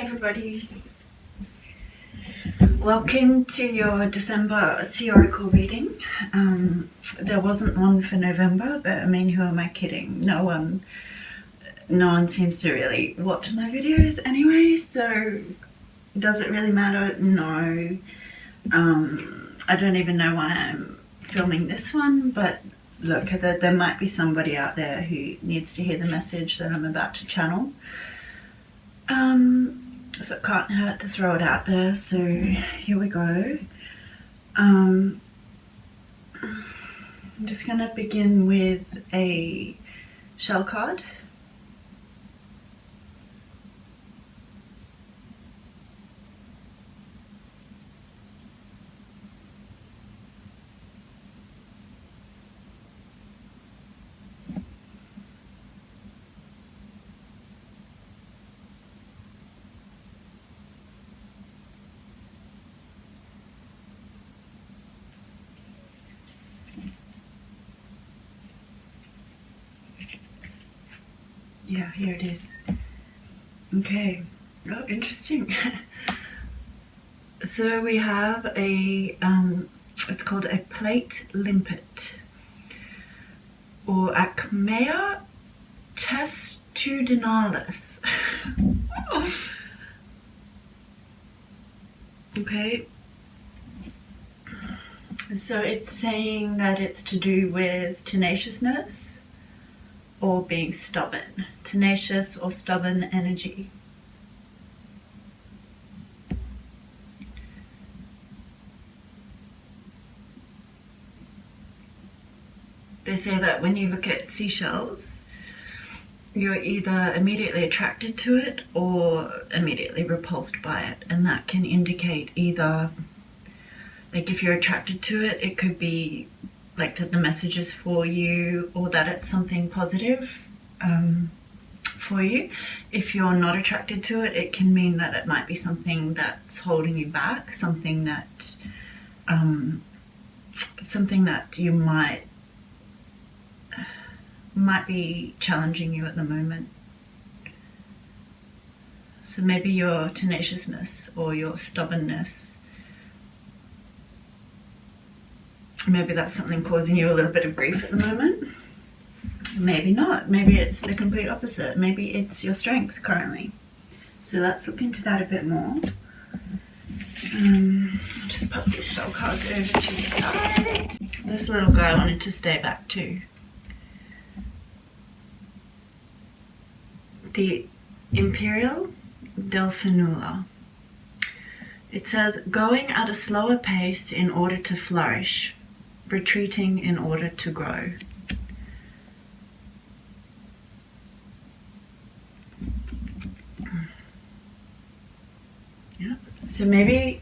everybody. Welcome to your December Sea Oracle reading. There wasn't one for November, but I mean, who am I kidding? No one seems to really watch my videos anyway, so does it really matter? No. I don't even know why I'm filming this one, but look, there might be somebody out there who needs to hear the message that I'm about to channel. So it can't hurt to throw it out there, so here we go. I'm just going to begin with a shell card. Yeah, here it is. Okay. Oh, interesting. So we have a, it's called a plate limpet, or Acmea testudinalis. Okay. So it's saying that it's to do with tenaciousness or being stubborn. Tenacious or stubborn energy. They say that when you look at seashells, you're either immediately attracted to it or immediately repulsed by it, and that can indicate either, like if you're attracted to it, it could be like that the message is for you, or that it's something positive for you. If you're not attracted to it, it can mean that it might be something that's holding you back, something that you might be challenging you at the moment. So maybe your tenaciousness or your stubbornness, maybe that's something causing you a little bit of grief at the moment. Maybe not. Maybe it's the complete opposite. Maybe it's your strength currently. So let's look into that a bit more. Just pop these shell cards over to the side. This little guy wanted to stay back too. The Imperial Delphinula. It says, going at a slower pace in order to flourish, retreating in order to grow. Yeah. So maybe,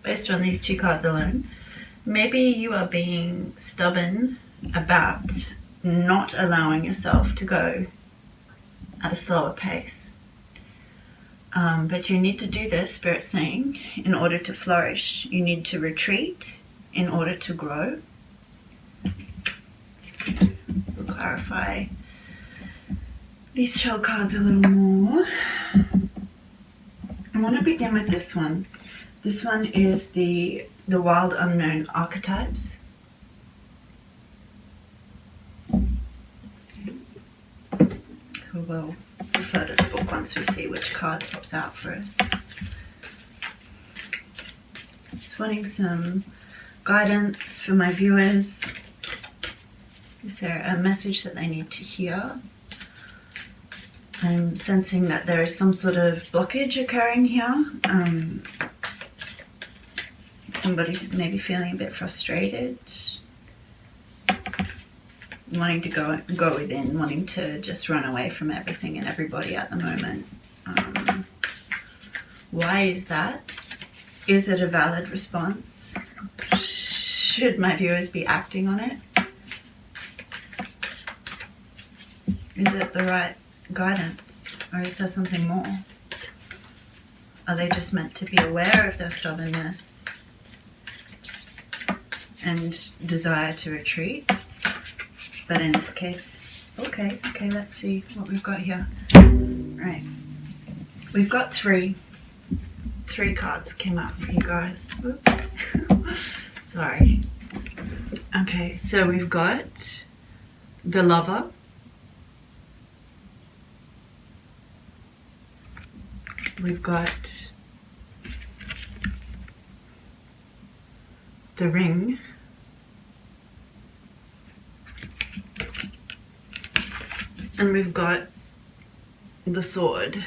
based on these two cards alone, maybe you are being stubborn about not allowing yourself to go at a slower pace. But you need to do this, Spirit's saying, in order to flourish. You need to retreat in order to grow. We'll clarify these shell cards a little more. I want to begin with this one. This one is the Wild Unknown Archetypes. We'll refer to the book once we see which card pops out for us. Just wanting some guidance for my viewers. Is there a message that they need to hear? I'm sensing that there is some sort of blockage occurring here. Somebody's maybe feeling a bit frustrated, wanting to go within, wanting to just run away from everything and everybody at the moment. Why is that? Is it a valid response? Should my viewers be acting on it? Is it the right guidance, or is there something more? Are they just meant to be aware of their stubbornness and desire to retreat? But in this case, okay, let's see what we've got here. Right. We've got three cards came out for you guys. Whoops. Sorry. Okay, so we've got the Lover, we've got the Ring, and we've got the Sword.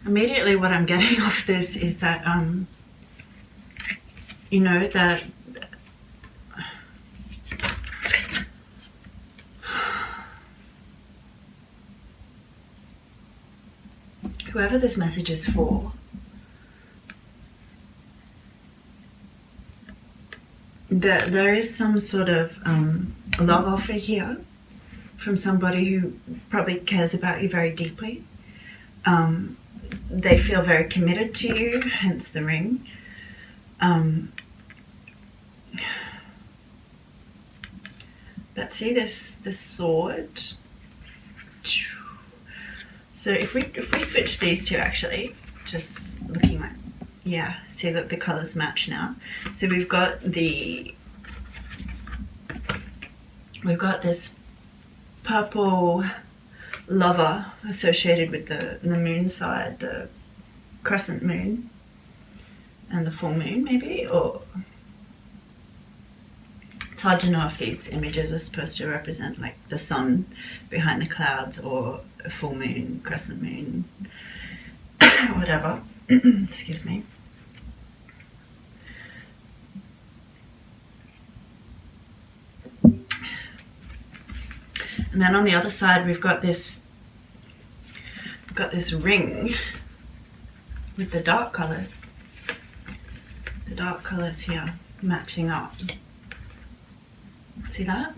Immediately what I'm getting off this is that, you know, that whoever this message is for, there is some sort of love offer here from somebody who probably cares about you very deeply. They feel very committed to you, hence the Ring. But see this sword. So if we switch these two, actually, just looking like, yeah, see that the colors match now. So we've got this purple Lover associated with the moon side, the crescent moon and the full moon, maybe, or it's hard to know if these images are supposed to represent like the sun behind the clouds or a full moon, crescent moon, whatever. Excuse me. And then on the other side, we've got this ring with the dark colors. The dark colors here matching up. See that?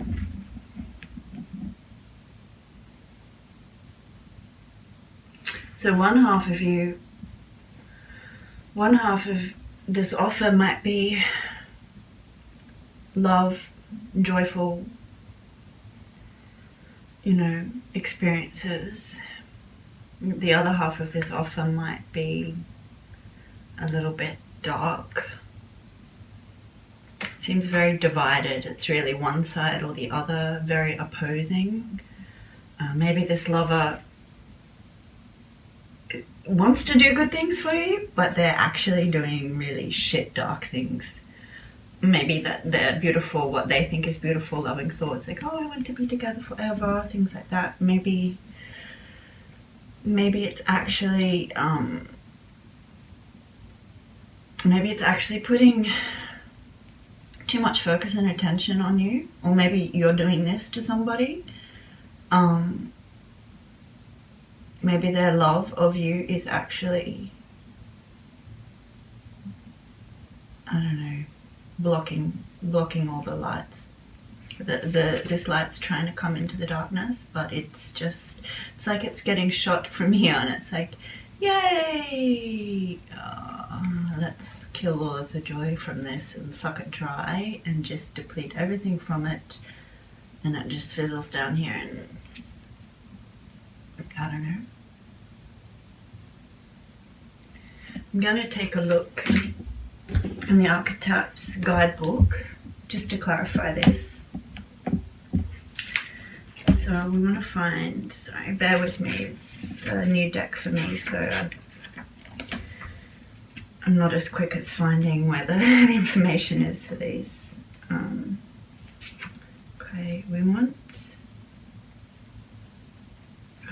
So one half of this offer might be love, joyful, you know, experiences. The other half of this offer might be a little bit dark. It seems very divided. It's really one side or the other, very opposing. Maybe this lover wants to do good things for you, but they're actually doing really shit, dark things. Maybe that they're beautiful, what they think is beautiful, loving thoughts, like, oh, I want to be together forever, things like that. Maybe it's actually putting too much focus and attention on you, or maybe you're doing this to somebody. Maybe their love of you is actually, I don't know, blocking all the lights. This light's trying to come into the darkness, but it's like it's getting shot from here, and it's like, yay! Let's kill all of the joy from this and suck it dry and just deplete everything from it, and it just fizzles down here, and I don't know. I'm going to take a look in the Archetypes guidebook just to clarify this. So we want to find, sorry, bear with me, it's a new deck for me, so I'm not as quick as finding where the information is for these. Okay, we want,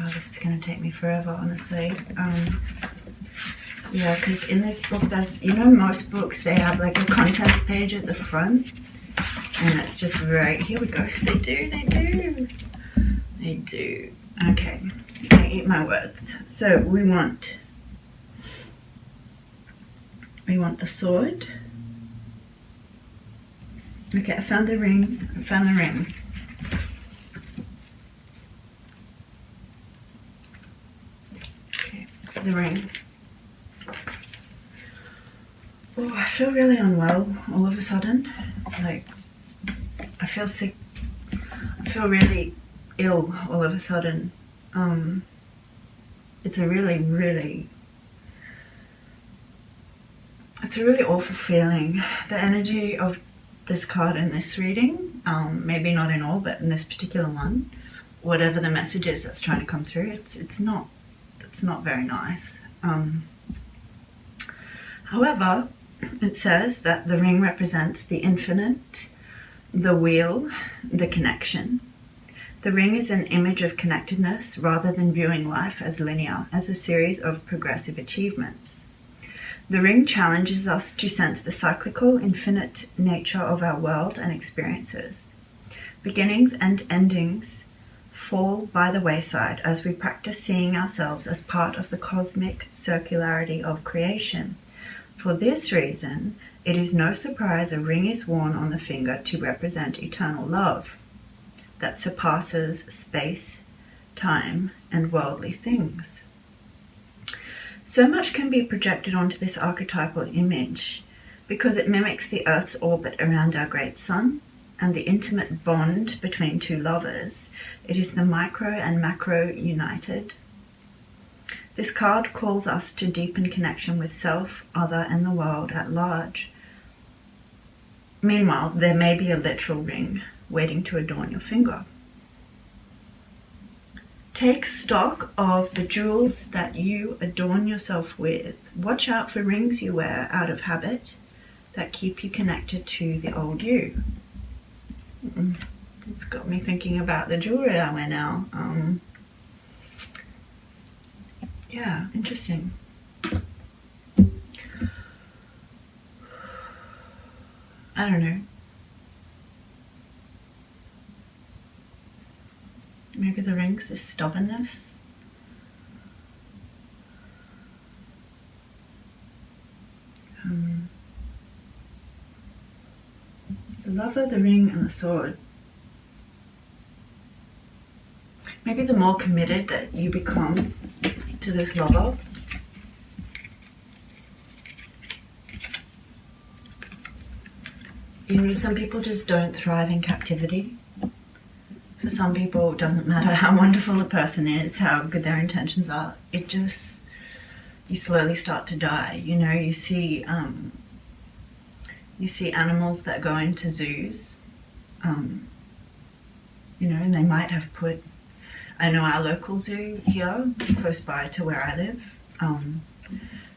oh, this is going to take me forever, honestly. Yeah, because in this book, there's, you know, most books, they have like a contents page at the front, and it's just right, here we go, they do. Okay, I eat my words. So we want the sword. Okay, I found the ring. Okay, the ring. Oh, I feel really unwell all of a sudden. Like, I feel sick. I feel really ill all of a sudden. It's a really, really, it's a really awful feeling. The energy of this card in this reading, maybe not in all, but in this particular one, whatever the message is that's trying to come through, it's not very nice. However, it says that the ring represents the infinite, the wheel, the connection. The ring is an image of connectedness rather than viewing life as linear, as a series of progressive achievements. The ring challenges us to sense the cyclical, infinite nature of our world and experiences. Beginnings and endings fall by the wayside as we practice seeing ourselves as part of the cosmic circularity of creation. For this reason, it is no surprise a ring is worn on the finger to represent eternal love that surpasses space, time, and worldly things. So much can be projected onto this archetypal image because it mimics the Earth's orbit around our great sun and the intimate bond between two lovers. It is the micro and macro united. This card calls us to deepen connection with self, other, and the world at large. Meanwhile, there may be a literal ring waiting to adorn your finger. Take stock of the jewels that you adorn yourself with. Watch out for rings you wear out of habit that keep you connected to the old you. It's got me thinking about the jewelry I wear now. Yeah, interesting. I don't know. Maybe the ring's this stubbornness. The lover, the ring, and the sword. Maybe the more committed that you become to this lover, you know, some people just don't thrive in captivity. For some people, it doesn't matter how wonderful a person is, how good their intentions are. It just, you slowly start to die. You know, you see animals that go into zoos, you know, and they might have put, I know our local zoo here, close by to where I live,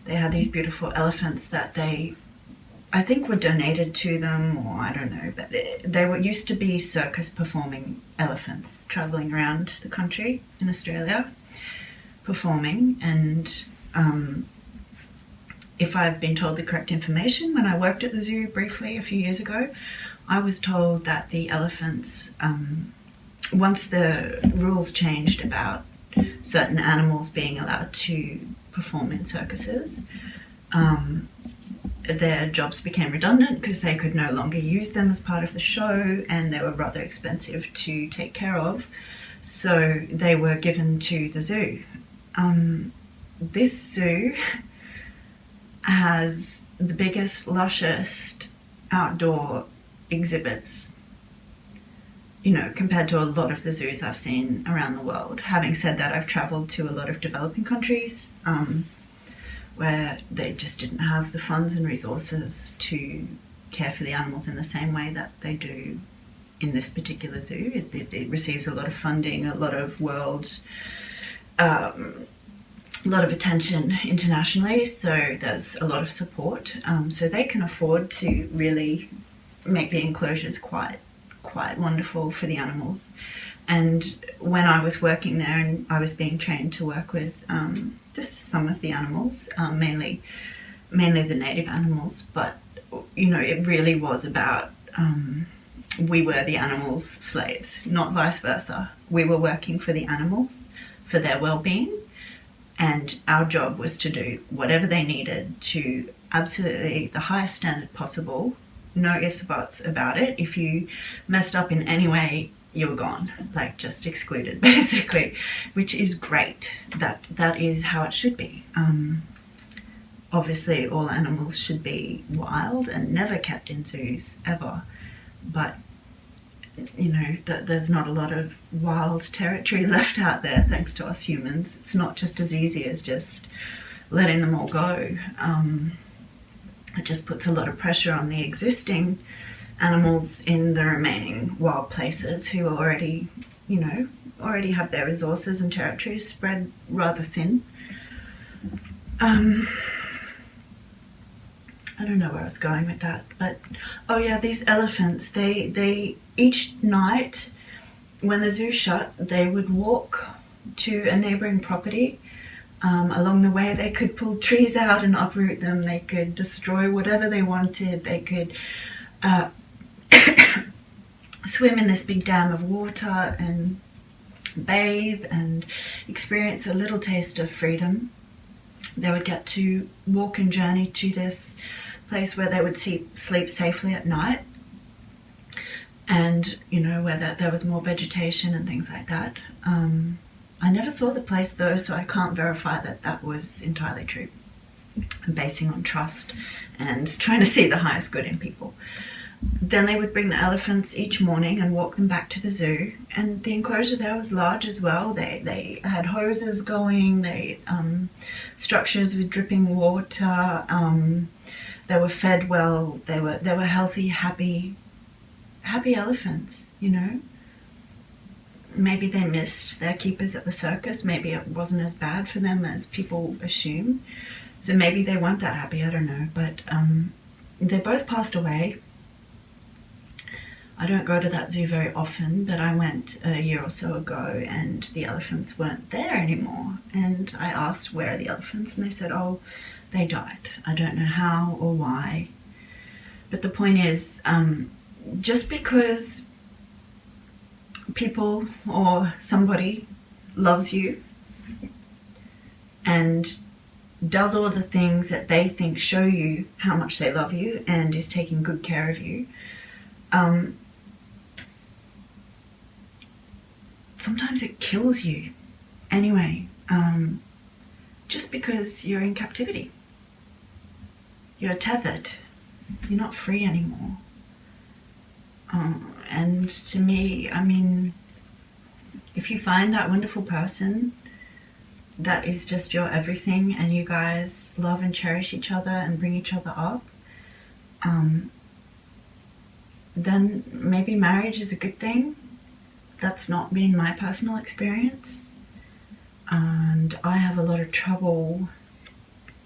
they had these beautiful elephants that I think were donated to them, or I don't know, but they used to be circus performing elephants traveling around the country in Australia performing. And if I've been told the correct information, when I worked at the zoo briefly a few years ago, I was told that the elephants, once the rules changed about certain animals being allowed to perform in circuses, their jobs became redundant because they could no longer use them as part of the show, and they were rather expensive to take care of, so they were given to the zoo. This zoo has the biggest, lushest outdoor exhibits, you know, compared to a lot of the zoos I've seen around the world. Having said that, I've traveled to a lot of developing countries where they just didn't have the funds and resources to care for the animals in the same way that they do in this particular zoo. It receives a lot of funding, a lot of a lot of attention internationally, so there's a lot of support. So they can afford to really make the enclosures quite wonderful for the animals. And when I was working there and I was being trained to work with just some of the animals, mainly the native animals, but you know, it really was about we were the animals' slaves, not vice versa. We were working for the animals, for their well-being, and our job was to do whatever they needed to absolutely the highest standard possible. No ifs, buts about it. If you messed up in any way, you were gone, like just excluded, basically, which is great. That is how it should be. Obviously, all animals should be wild and never kept in zoos, ever. But you know, that there's not a lot of wild territory left out there thanks to us humans. It's not just as easy as just letting them all go. It just puts a lot of pressure on the existing animals in the remaining wild places who are already, you know, already have their resources and territories spread rather thin. I don't know where I was going with that, but oh yeah, these elephants, they each night when the zoo shut, they would walk to a neighboring property. Along the way, they could pull trees out and uproot them. They could destroy whatever they wanted. They could swim in this big dam of water and bathe and experience a little taste of freedom. They would get to walk and journey to this place where they would sleep safely at night, and, you know, where there was more vegetation and things like that. I never saw the place though, so I can't verify that that was entirely true. I'm basing on trust and trying to see the highest good in people. Then they would bring the elephants each morning and walk them back to the zoo, and the enclosure there was large as well. They had hoses going, structures with dripping water. They were fed well. They were healthy, happy elephants. You know, maybe they missed their keepers at the circus. Maybe it wasn't as bad for them as people assume. So maybe they weren't that happy. I don't know, but they both passed away. I don't go to that zoo very often, but I went a year or so ago and the elephants weren't there anymore. And I asked, where are the elephants? And they said, oh, they died. I don't know how or why. But the point is, just because people or somebody loves you and does all the things that they think show you how much they love you and is taking good care of you, sometimes it kills you anyway, just because you're in captivity. You're tethered. You're not free anymore. And to me, I mean, if you find that wonderful person that is just your everything and you guys love and cherish each other and bring each other up, then maybe marriage is a good thing. That's not been my personal experience, and I have a lot of trouble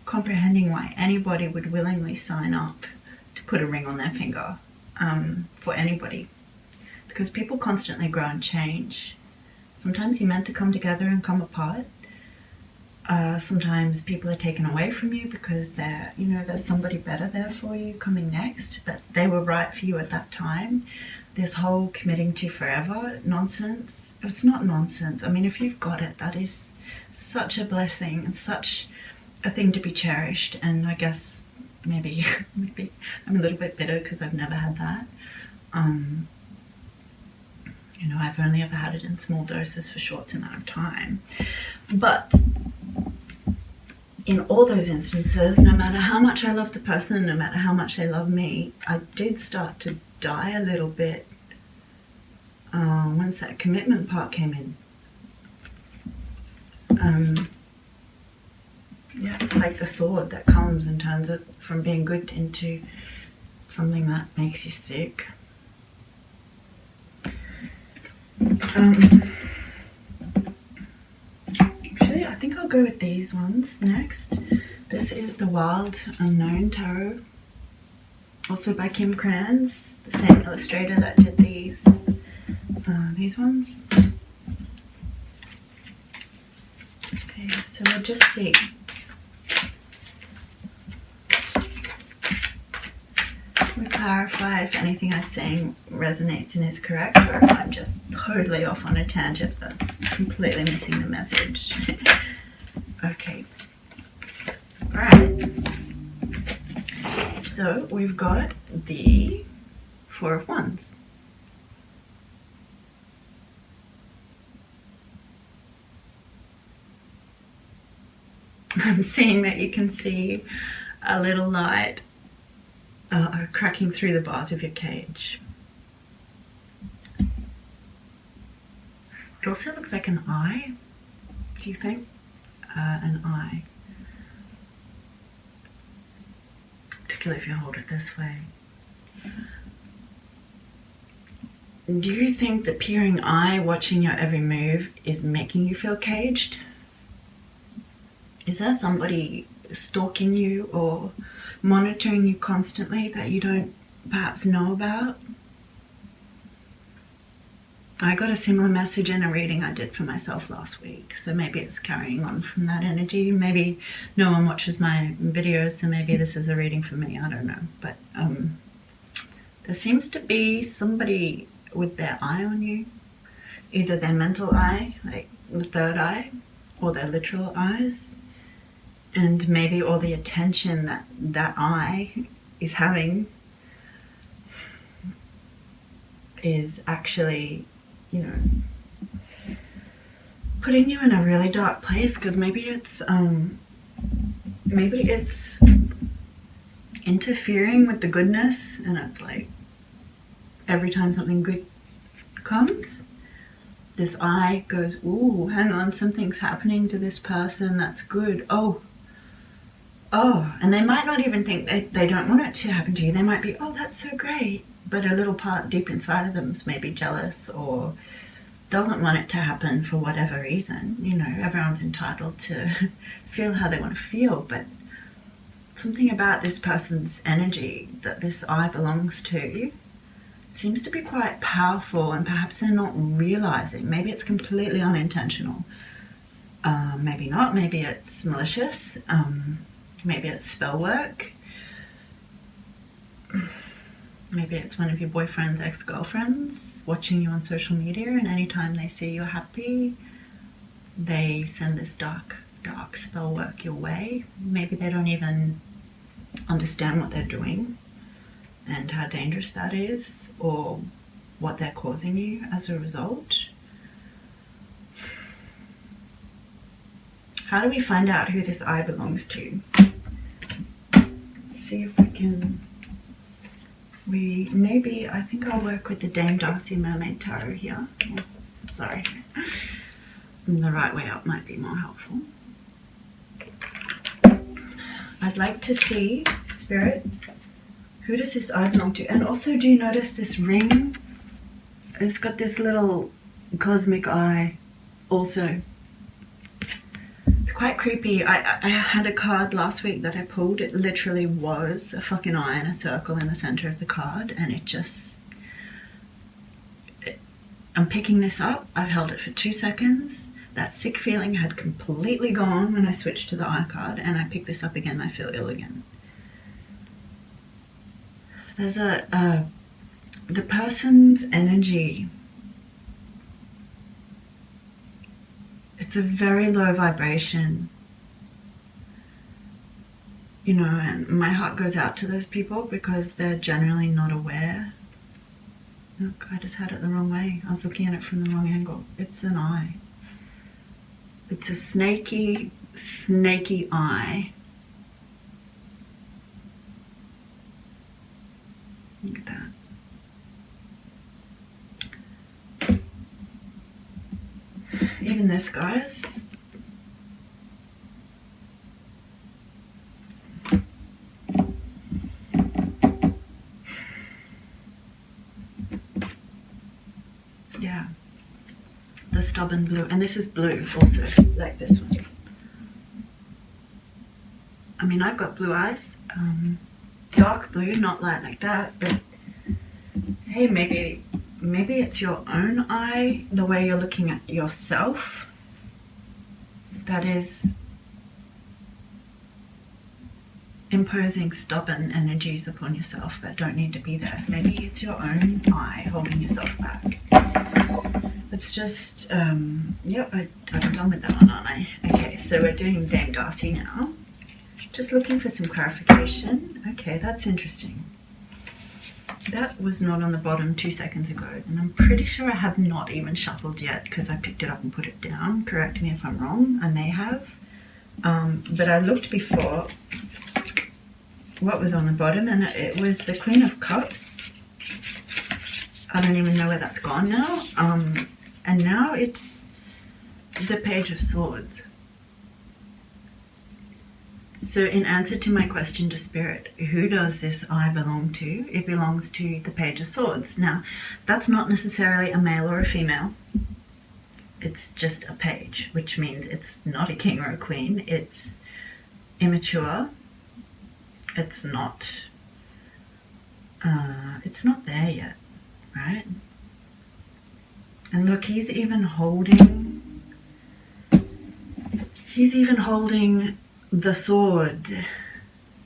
comprehending why anybody would willingly sign up to put a ring on their finger for anybody, because people constantly grow and change. Sometimes you're meant to come together and come apart. Sometimes people are taken away from you because there's somebody better there for you coming next, but they were right for you at that time. This whole committing to forever nonsense, it's not nonsense. I mean, if you've got it, that is such a blessing and such a thing to be cherished. And I guess maybe I'm a little bit bitter because I've never had that. I've only ever had it in small doses for short amount of time. But in all those instances, no matter how much I love the person and no matter how much they love me, I did start to die a little bit once that commitment part came in. It's like the sword that comes and turns it from being good into something that makes you sick. Actually, I think I'll go with these ones next. This is the Wild Unknown Tarot, also by Kim Kranz, the same illustrator that did these ones. Okay, so we'll just see. We clarify if anything I'm saying resonates and is correct, or if I'm just totally off on a tangent that's completely missing the message. Okay. Alright. So we've got the Four of Wands. I'm seeing that you can see a little light cracking through the bars of your cage. It also looks like an eye. Do you think? An eye. Particularly if you hold it this way. Do you think the peering eye watching your every move is making you feel caged? Is there somebody stalking you or monitoring you constantly that you don't perhaps know about? I got a similar message in a reading I did for myself last week, so maybe it's carrying on from that energy. Maybe no one watches my videos, so maybe this is a reading for me, I don't know. But there seems to be somebody with their eye on you, either their mental eye, like the third eye, or their literal eyes, and maybe all the attention that that eye is having is actually, you know, putting you in a really dark place, because maybe it's interfering with the goodness, and it's like every time something good comes, this eye goes, ooh, hang on, something's happening to this person that's good. Oh, and they might not even think they don't want it to happen to you. They might be, oh, that's so great. But a little part deep inside of them is maybe jealous or doesn't want it to happen for whatever reason. You know, everyone's entitled to feel how they want to feel, but something about this person's energy that this eye belongs to seems to be quite powerful, and perhaps they're not realizing. Maybe it's completely unintentional. Maybe not. Maybe it's malicious. Maybe it's spell work. Maybe it's one of your boyfriend's ex-girlfriends watching you on social media, and anytime they see you're happy, they send this dark spell work your way. Maybe they don't even understand what they're doing and how dangerous that is, or what they're causing you as a result. How do we find out who this eye belongs to? Let's see if we can... I think I'll work with the Dame Darcy Mermaid Tarot here. Oh, sorry. The right way up might be more helpful. I'd like to see, Spirit, who does this eye belong to? And also, do you notice this ring? It's got this little cosmic eye also. It's quite creepy. I had a card last week that I pulled. It literally was a fucking eye in a circle in the center of the card, and I'm picking this up. I've held it for 2 seconds. That sick feeling had completely gone when I switched to the eye card, and I pick this up again, I feel ill again. There's the person's energy. It's a very low vibration, you know, and my heart goes out to those people because they're generally not aware. Look, I just had it the wrong way. I was looking at it from the wrong angle. It's an eye. It's a snaky eye. Look at that. Even this, guys. Yeah. The stubborn blue. And this is blue also, like this one. I mean, I've got blue eyes. Dark blue, not light like that, but hey, maybe it's your own eye, the way you're looking at yourself, that is imposing stubborn energies upon yourself that don't need to be there. Maybe it's your own eye holding yourself back. It's just, yep, I'm done with that one, aren't I? Okay, so we're doing Dame Darcy now. Just looking for some clarification. Okay, that's interesting. That was not on the bottom 2 seconds ago, and I'm pretty sure I have not even shuffled yet because I picked it up and put it down. Correct me if I'm wrong, I may have. But I looked before what was on the bottom, and it was the Queen of Cups. I don't even know where that's gone now. And now it's the Page of Swords. So in answer to my question to Spirit, who does this eye belong to? It belongs to the Page of Swords. Now, that's not necessarily a male or a female. It's just a page, which means it's not a king or a queen. It's immature. It's not there yet, right? And look, he's even holding the sword,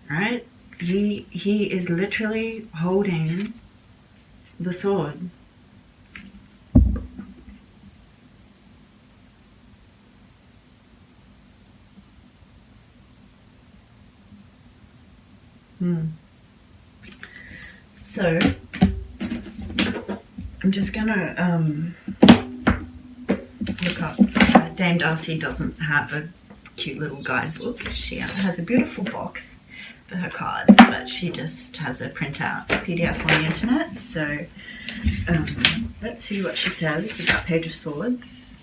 right? He is literally holding the sword. So I'm just gonna look up. Dame Darcy doesn't have a cute little guidebook. She has a beautiful box for her cards, but she just has a printout PDF on the internet. So let's see what she says about Page of Swords.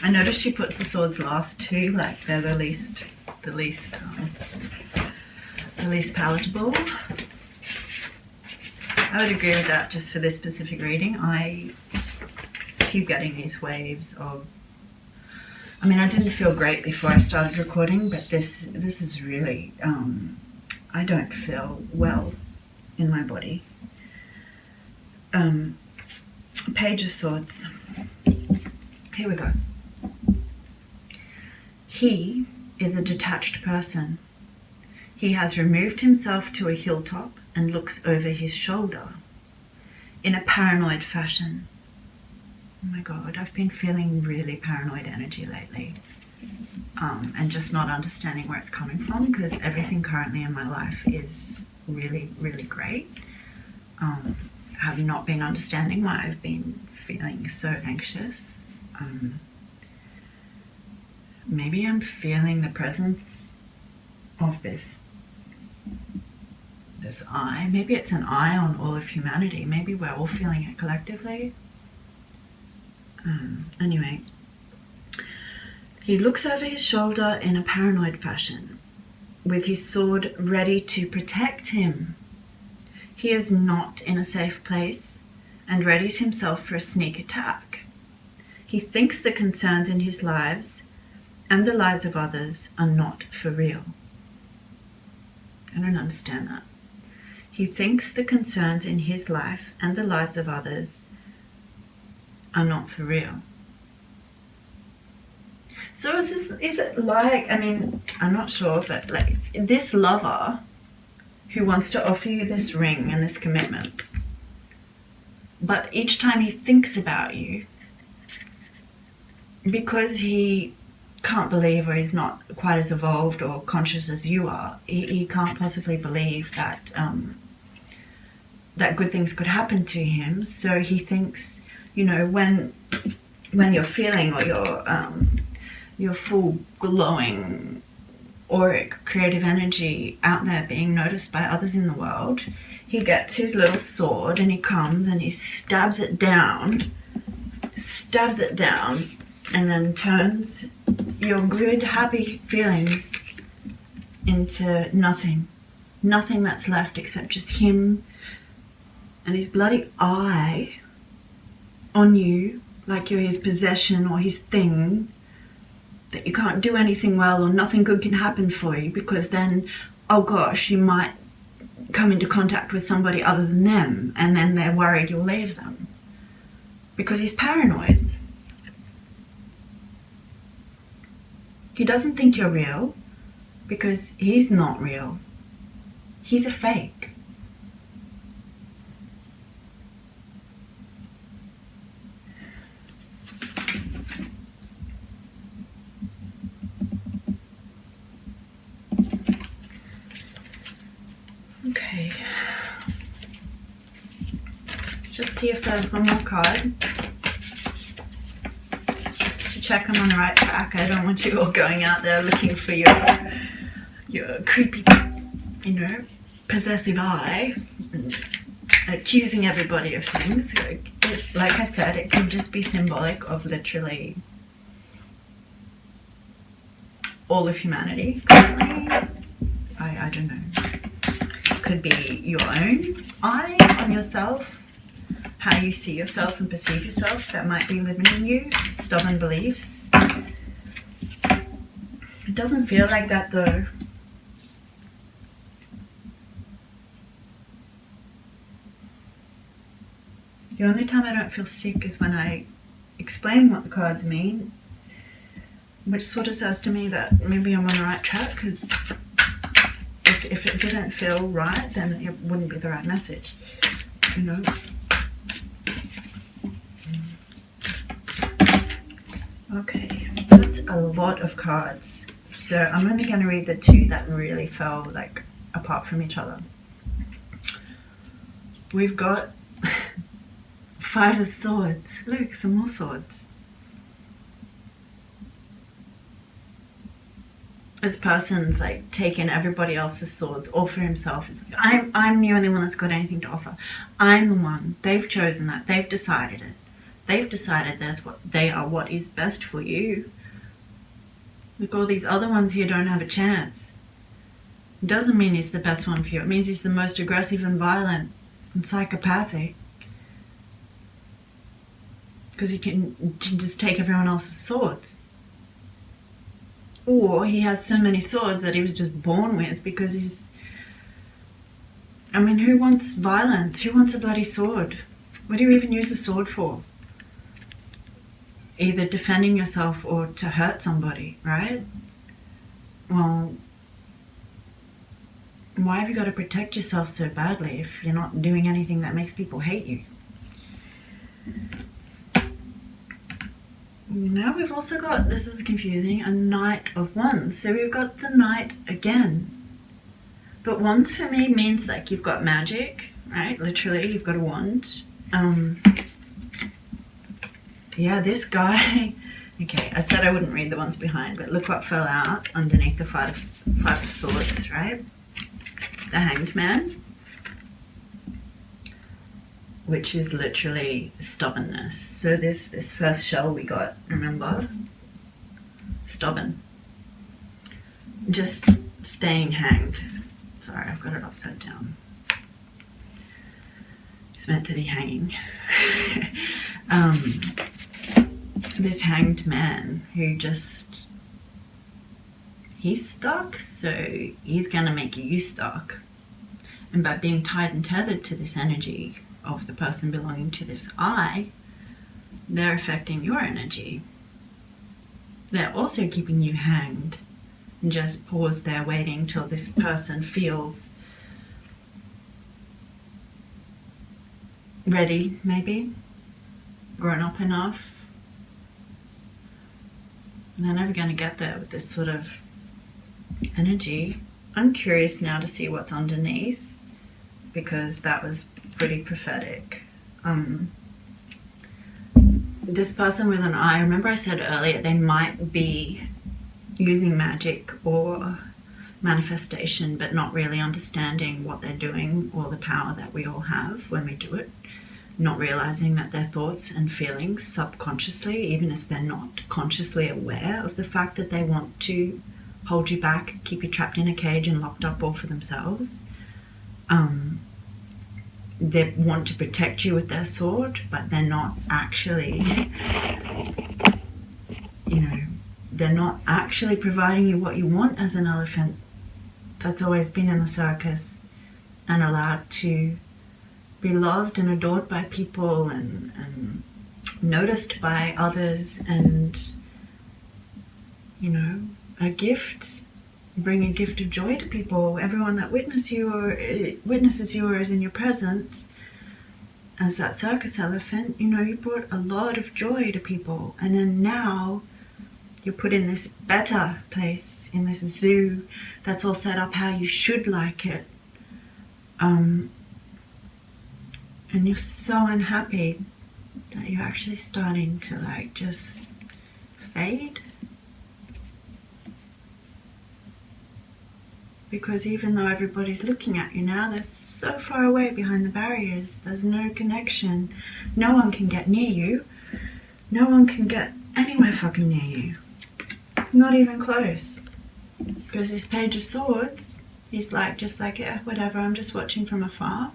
I noticed she puts the swords last too, like they're the least palatable. I would agree with that just for this specific reading. I keep getting these waves of, I mean, I didn't feel great before I started recording, but this is really, I don't feel well in my body. Page of Swords. Here we go. He is a detached person. He has removed himself to a hilltop and looks over his shoulder in a paranoid fashion. Oh my God, I've been feeling really paranoid energy lately, and just not understanding where it's coming from, because everything currently in my life is really, really great. I have not been understanding why I've been feeling so anxious. Maybe I'm feeling the presence of this eye. Maybe it's an eye on all of humanity. Maybe we're all feeling it collectively. Anyway, he looks over his shoulder in a paranoid fashion, with his sword ready to protect him. He is not in a safe place and readies himself for a sneak attack. He thinks the concerns in his lives and the lives of others are not for real. I don't understand that. He thinks the concerns in his life and the lives of others are not for real. So is it like, I mean, I'm not sure, but like this lover who wants to offer you this ring and this commitment, but each time he thinks about you, because he can't believe, or he's not quite as evolved or conscious as you are, he can't possibly believe that that good things could happen to him. So he thinks, you know, when you're feeling, or your full glowing auric creative energy out there being noticed by others in the world, he gets his little sword and he comes and he stabs it down, and then turns your good, happy feelings into nothing that's left except just him and his bloody eye on you, like you're his possession or his thing, that you can't do anything well or nothing good can happen for you, because then, oh gosh, you might come into contact with somebody other than them, and then they're worried you'll leave them, because he's paranoid. He doesn't think you're real because he's not real. He's a fake. Okay. Let's just see if there's one more card. Check I'm on the right track. I don't want you all going out there looking for your creepy, possessive eye. accusing everybody of things. Like I said, it can just be symbolic of literally all of humanity currently. I don't know. Could be your own eye on yourself, how you see yourself and perceive yourself that might be living in you, stubborn beliefs. It doesn't feel like that though. The only time I don't feel sick is when I explain what the cards mean, which sort of says to me that maybe I'm on the right track, because if it didn't feel right, then it wouldn't be the right message, you know. Okay, that's a lot of cards. So I'm only going to read the two that really fell like apart from each other. We've got Five of Swords. Look, some more swords. This person's like taken everybody else's swords all for himself. It's like, I'm the only one that's got anything to offer. I'm the one. They've chosen that. They've decided it. They've decided they are what is best for you. Look, all these other ones here don't have a chance. It doesn't mean he's the best one for you. It means he's the most aggressive and violent and psychopathic. Because he can just take everyone else's swords. Or he has so many swords that he was just born with, because he's... I mean, who wants violence? Who wants a bloody sword? What do you even use a sword for? Either defending yourself or to hurt somebody, right? Well, why have you got to protect yourself so badly if you're not doing anything that makes people hate you? Now we've also got, this is confusing, a Knight of Wands. So we've got the Knight again. But wands for me means like you've got magic, right? Literally, you've got a wand. Yeah, this guy... Okay, I said I wouldn't read the ones behind, but look what fell out underneath the Five of Swords, right? The Hanged Man. Which is literally stubbornness. So this first shell we got, remember? Stubborn. Just staying hanged. Sorry, I've got it upside down. It's meant to be hanging. This hanged man who just... He's stuck, so he's going to make you stuck. And by being tied and tethered to this energy of the person belonging to this eye, they're affecting your energy. They're also keeping you hanged. And just pause there waiting till this person feels ready, maybe, grown up enough. And they're never going to get there with this sort of energy. I'm curious now to see what's underneath, because that was pretty prophetic. This person with an eye, remember I said earlier, they might be using magic or manifestation, but not really understanding what they're doing or the power that we all have when we do it. Not realizing that their thoughts and feelings subconsciously, even if they're not consciously aware of the fact that they want to hold you back, keep you trapped in a cage and locked up all for themselves. They want to protect you with their sword, but they're not actually, they're not actually providing you what you want as an elephant that's always been in the circus and allowed to be loved and adored by people and noticed by others, and a gift, bring a gift of joy to people. Everyone that witnesses you or is in your presence as that circus elephant, you brought a lot of joy to people, and then now you're put in this better place, in this zoo that's all set up how you should like it. And you're so unhappy that you're actually starting to just fade. because even though everybody's looking at you now, they're so far away behind the barriers. There's no connection. No one can get near you. No one can get anywhere fucking near you. Not even close. Because this Page of Swords, he's like, just like, yeah, whatever, I'm just watching from afar.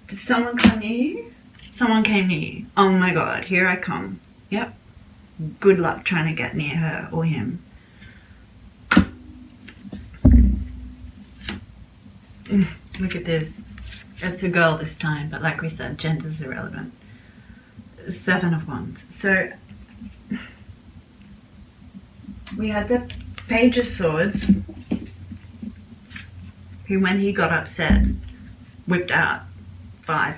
Did someone come near you? Someone came near you. Oh my god, here I come. Yep. Good luck trying to get near her or him. Look at this. It's a girl this time, but like we said, gender's irrelevant. 7 of Wands. So we had the Page of Swords, who when he got upset, whipped out 4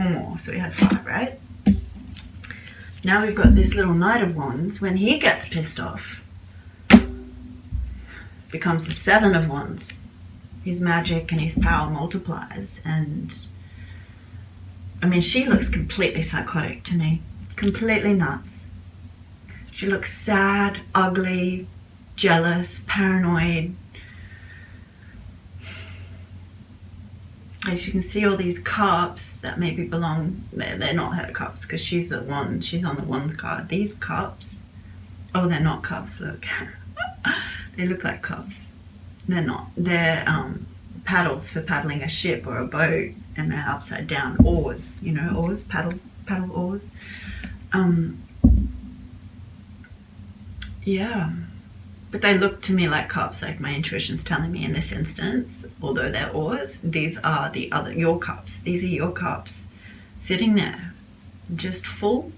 more. So we had 5, right? Now we've got this little Knight of Wands. When he gets pissed off, becomes the 7 of Wands. His magic and his power multiplies, and I mean, she looks completely psychotic to me. Completely nuts. She looks sad, ugly, jealous, paranoid. As you can see, all these cups that maybe belong, they're not her cups because she's on the Wand card. These cups, oh, they're not cups, look. They look like cups. They're not. They're paddles for paddling a ship or a boat, and they're upside down. Oars, you know, oars, paddle oars. Yeah. But they look to me like cups, like my intuition's telling me in this instance, although they're oars, these are your cups. These are your cups sitting there, just full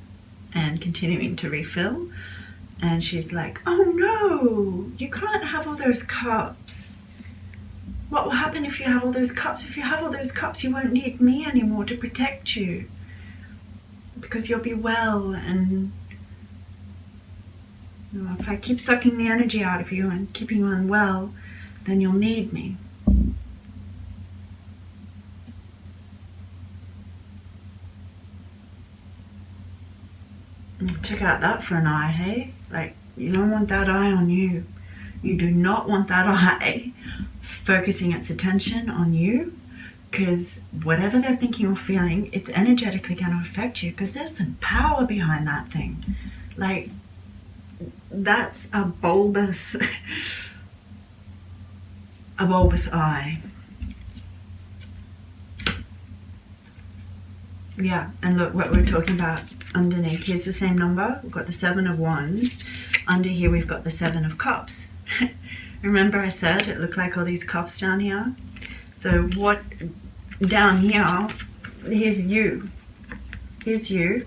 and continuing to refill. And she's like, oh no, you can't have all those cups. What will happen if you have all those cups? If you have all those cups, you won't need me anymore to protect you. Because you'll be well, and you know, if I keep sucking the energy out of you and keeping you unwell, then you'll need me. Check out that for an eye, hey? Like, you don't want that eye on you. You do not want that eye focusing its attention on you, because whatever they're thinking or feeling, it's energetically going to affect you, because there's some power behind that thing. Like, that's a bulbous eye. Yeah, and look what we're talking about underneath. Here's the same number. We've got the 7 of Wands. Under here we've got the 7 of Cups. Remember I said it looked like all these cups down here? So what down here, here's you. Here's you.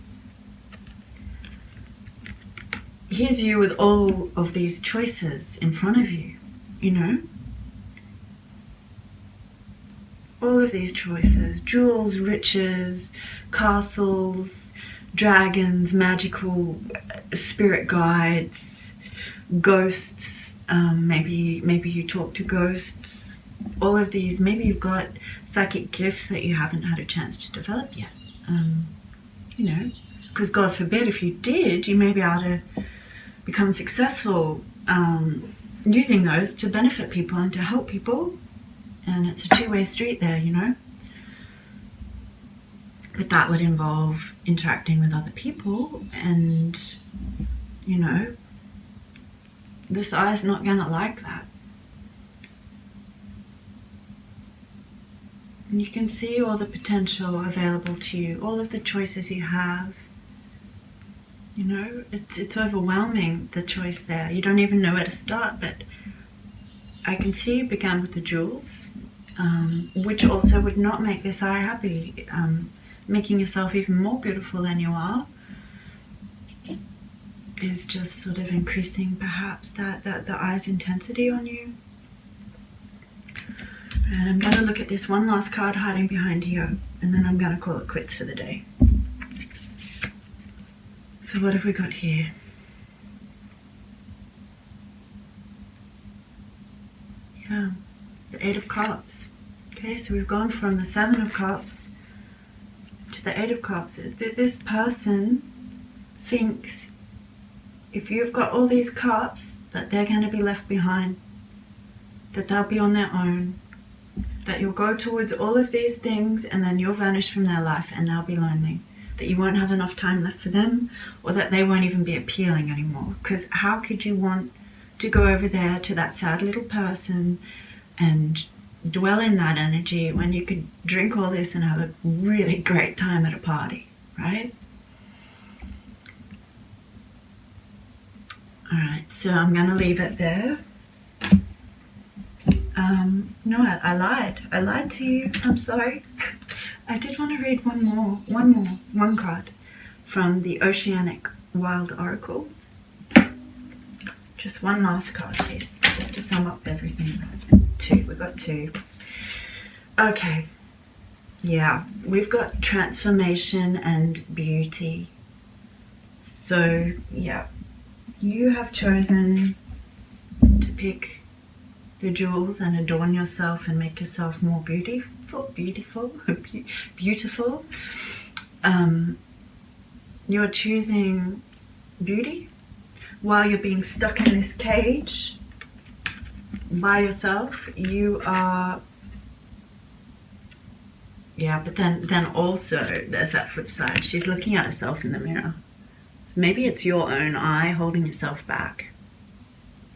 Here's you with all of these choices in front of you, you know? All of these choices, jewels, riches, castles, dragons, magical spirit guides, ghosts, maybe you talk to ghosts, all of these, maybe you've got psychic gifts that you haven't had a chance to develop yet, you know, because God forbid if you did, you may be able to become successful using those to benefit people and to help people. And it's a two-way street there, you know. But that would involve interacting with other people, and, you know, this eye's not going to like that. And you can see all the potential available to you, all of the choices you have. You know, it's overwhelming, the choice there. You don't even know where to start, but I can see you began with the jewels, which also would not make this eye happy. Making yourself even more beautiful than you are is just sort of increasing perhaps the eye's intensity on you. And I'm going to look at this one last card hiding behind here, and then I'm going to call it quits for the day. So what have we got here? Yeah, the 8 of Cups. Okay, so we've gone from the 7 of Cups to the 8 of Cups. This person thinks if you've got all these cups that they're going to be left behind. that they'll be on their own, that you'll go towards all of these things and then you'll vanish from their life and they'll be lonely, that you won't have enough time left for them, or that they won't even be appealing anymore. Because how could you want to go over there to that sad little person and dwell in that energy when you could drink all this and have a really great time at a party, right? All right, so I'm going to leave it there. No, I lied. I lied to you. I'm sorry. I did want to read one card from the Oceanic Wild Oracle. Just one last card, please, just to sum up everything. We've got two. Okay. Yeah, we've got transformation and beauty. So, yeah, you have chosen to pick the jewels and adorn yourself and make yourself more beautiful. You're choosing beauty while you're being stuck in this cage by yourself. You are, yeah, but then also there's that flip side. She's looking at herself in the mirror. Maybe it's your own eye holding yourself back.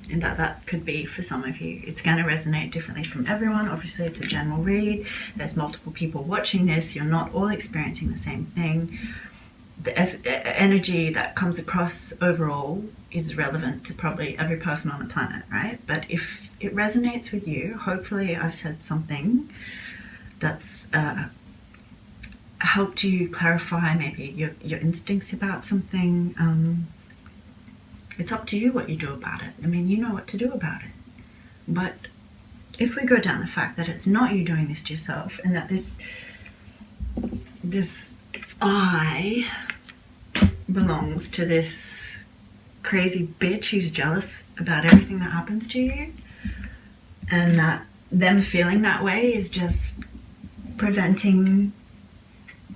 And that could be for some of you. It's going to resonate differently from everyone. Obviously, it's a general read. There's multiple people watching this. You're not all experiencing the same thing. The energy that comes across overall is relevant to probably every person on the planet, right? But if it resonates with you, hopefully I've said something that's helped you clarify maybe your instincts about something. It's up to you what you do about it. I mean, you know what to do about it. But if we go down the fact that it's not you doing this to yourself, and that this I belongs to this crazy bitch who's jealous about everything that happens to you, and that them feeling that way is just preventing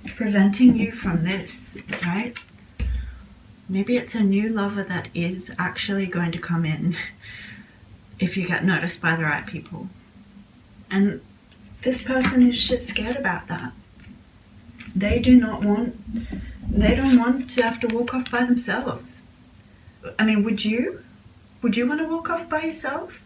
you from this, right? Maybe it's a new lover that is actually going to come in if you get noticed by the right people. And this person is shit scared about that. They don't want to have to walk off by themselves. I mean, would you? Would you want to walk off by yourself?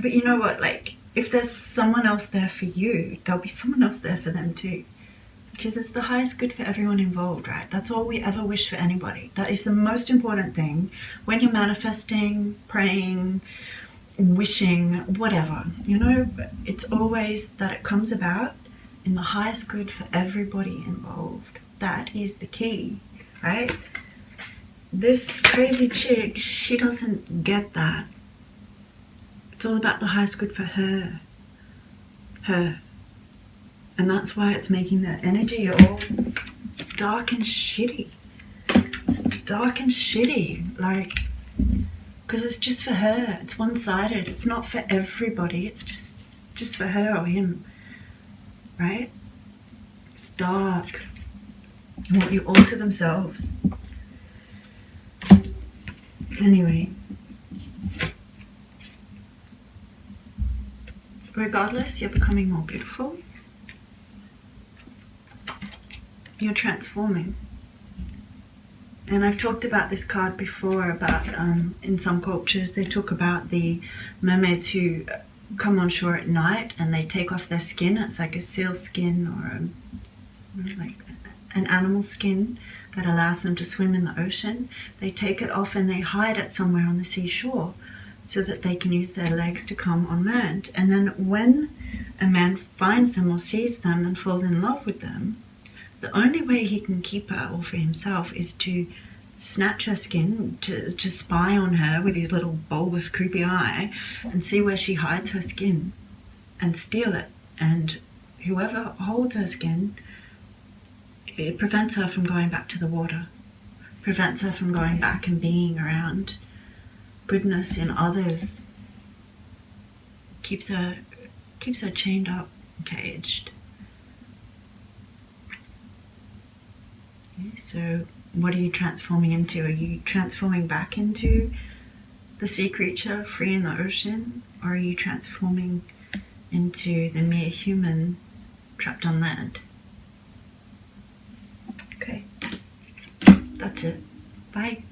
But you know what, like, if there's someone else there for you, there'll be someone else there for them too. Because it's the highest good for everyone involved, right? That's all we ever wish for anybody. That is the most important thing when you're manifesting, praying, wishing, whatever. You know, it's always that it comes about in the highest good for everybody involved. That is the key, right? This crazy chick, she doesn't get that. It's all about the highest good for her. And that's why it's making that energy all dark and shitty. It's dark and shitty, like, because it's just for her. It's one-sided. It's not for everybody. It's just for her or him, right? It's dark. They want you all to themselves. Anyway. Regardless, you're becoming more beautiful. You're transforming. And I've talked about this card before, about in some cultures they talk about the mermaids who come on shore at night and they take off their skin. It's like a seal skin or like an animal skin that allows them to swim in the ocean. They take it off and they hide it somewhere on the seashore so that they can use their legs to come on land. And then when a man finds them or sees them and falls in love with them, the only way he can keep her all for himself is to snatch her skin, to spy on her with his little bulbous creepy eye and see where she hides her skin and steal it. And whoever holds her skin, it prevents her from going back to the water, prevents her from going back and being around goodness in others, keeps her chained up, caged. So what are you transforming into? Are you transforming back into the sea creature free in the ocean, or are you transforming into the mere human trapped on land? Okay, that's it. Bye.